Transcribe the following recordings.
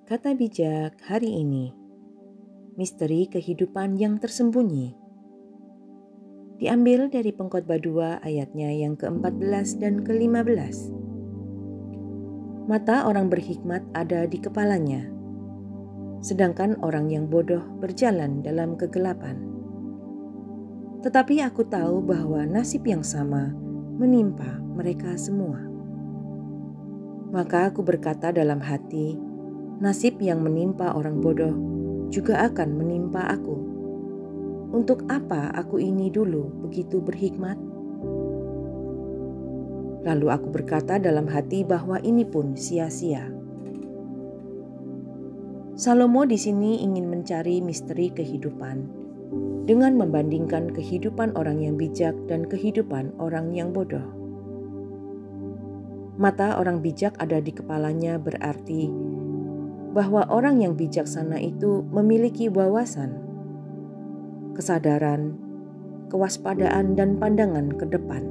Kata bijak hari ini, misteri kehidupan yang tersembunyi. Diambil dari Pengkhotbah 2 ayatnya yang ke-14 dan ke-15. Mata orang berhikmat ada di kepalanya, sedangkan orang yang bodoh berjalan dalam kegelapan. Tetapi aku tahu bahwa nasib yang sama menimpa mereka semua. Maka aku berkata dalam hati, nasib yang menimpa orang bodoh juga akan menimpa aku. Untuk apa aku ini dulu begitu berhikmat? Lalu aku berkata dalam hati bahwa ini pun sia-sia. Salomo di sini ingin mencari misteri kehidupan dengan membandingkan kehidupan orang yang bijak dan kehidupan orang yang bodoh. Mata orang bijak ada di kepalanya berarti bahwa orang yang bijaksana itu memiliki wawasan, kesadaran, kewaspadaan, dan pandangan ke depan.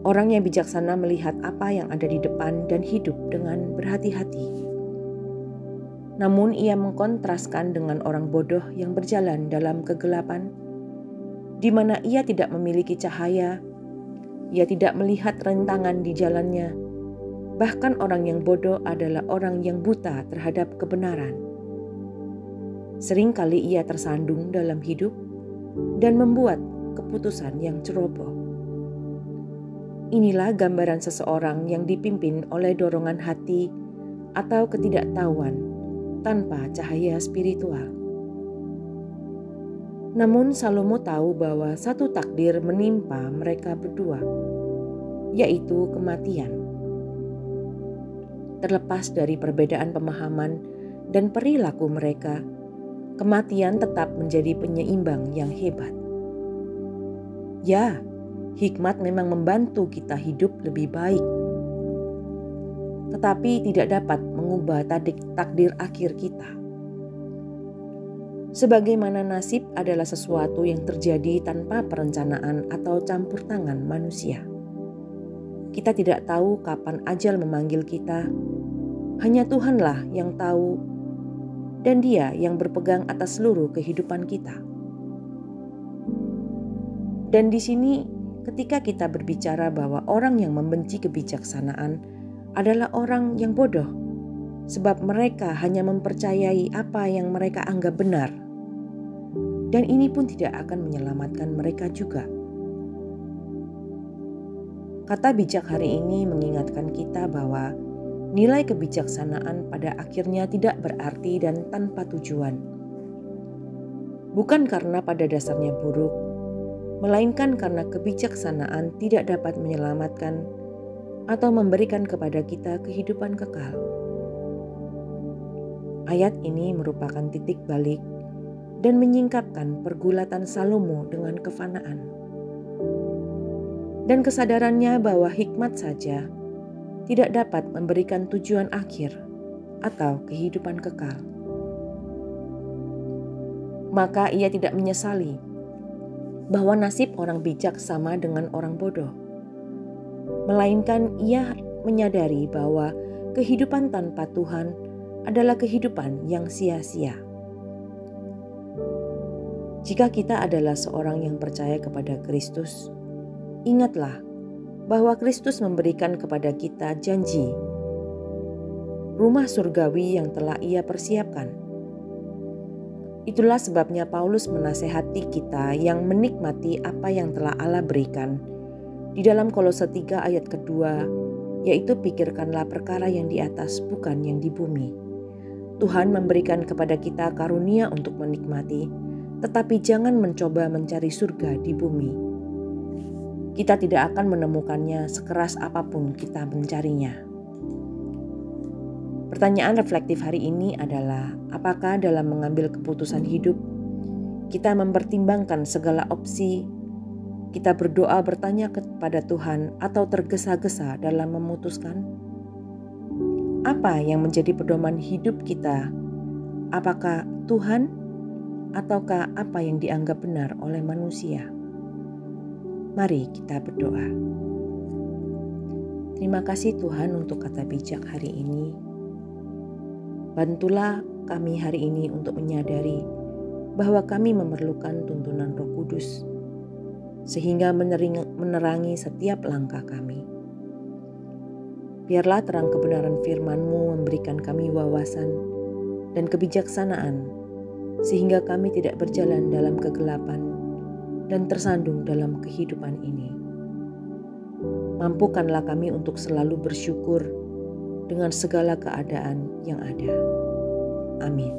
Orang yang bijaksana melihat apa yang ada di depan dan hidup dengan berhati-hati. Namun ia mengkontraskan dengan orang bodoh yang berjalan dalam kegelapan, di mana ia tidak memiliki cahaya, ia tidak melihat rintangan di jalannya. Bahkan orang yang bodoh adalah orang yang buta terhadap kebenaran. Seringkali ia tersandung dalam hidup dan membuat keputusan yang ceroboh. Inilah gambaran seseorang yang dipimpin oleh dorongan hati atau ketidaktahuan tanpa cahaya spiritual. Namun Salomo tahu bahwa satu takdir menimpa mereka berdua, yaitu kematian. Terlepas dari perbedaan pemahaman dan perilaku mereka, kematian tetap menjadi penyeimbang yang hebat. Ya, hikmat memang membantu kita hidup lebih baik, tetapi tidak dapat mengubah takdir akhir kita. Sebagaimana nasib adalah sesuatu yang terjadi tanpa perencanaan atau campur tangan manusia. Kita tidak tahu kapan ajal memanggil kita, hanya Tuhanlah yang tahu, dan Dia yang berpegang atas seluruh kehidupan kita. Dan di sini ketika kita berbicara bahwa orang yang membenci kebijaksanaan adalah orang yang bodoh, sebab mereka hanya mempercayai apa yang mereka anggap benar. Dan ini pun tidak akan menyelamatkan mereka juga. Kata bijak hari ini mengingatkan kita bahwa nilai kebijaksanaan pada akhirnya tidak berarti dan tanpa tujuan. Bukan karena pada dasarnya buruk, melainkan karena kebijaksanaan tidak dapat menyelamatkan atau memberikan kepada kita kehidupan kekal. Ayat ini merupakan titik balik dan menyingkapkan pergulatan Salomo dengan kefanaan. Dan kesadarannya bahwa hikmat saja tidak dapat memberikan tujuan akhir atau kehidupan kekal. Maka ia tidak menyesali bahwa nasib orang bijak sama dengan orang bodoh. Melainkan ia menyadari bahwa kehidupan tanpa Tuhan adalah kehidupan yang sia-sia. Jika kita adalah seorang yang percaya kepada Kristus, ingatlah bahwa Kristus memberikan kepada kita janji rumah surgawi yang telah Ia persiapkan. Itulah sebabnya Paulus menasehati kita yang menikmati apa yang telah Allah berikan di dalam Kolose 3 ayat kedua, yaitu pikirkanlah perkara yang di atas bukan yang di bumi. Tuhan memberikan kepada kita karunia untuk menikmati, tetapi jangan mencoba mencari surga di bumi. Kita tidak akan menemukannya sekeras apapun kita mencarinya. Pertanyaan reflektif hari ini adalah, apakah dalam mengambil keputusan hidup, kita mempertimbangkan segala opsi, kita berdoa bertanya kepada Tuhan atau tergesa-gesa dalam memutuskan? Apa yang menjadi pedoman hidup kita? Apakah Tuhan ataukah apa yang dianggap benar oleh manusia? Mari kita berdoa. Terima kasih Tuhan untuk kata bijak hari ini. Bantulah kami hari ini untuk menyadari bahwa kami memerlukan tuntunan Roh Kudus, sehingga menerangi setiap langkah kami. Biarlah terang kebenaran firman-Mu memberikan kami wawasan dan kebijaksanaan, sehingga kami tidak berjalan dalam kegelapan dan tersandung dalam kehidupan ini. Mampukanlah kami untuk selalu bersyukur dengan segala keadaan yang ada. Amin.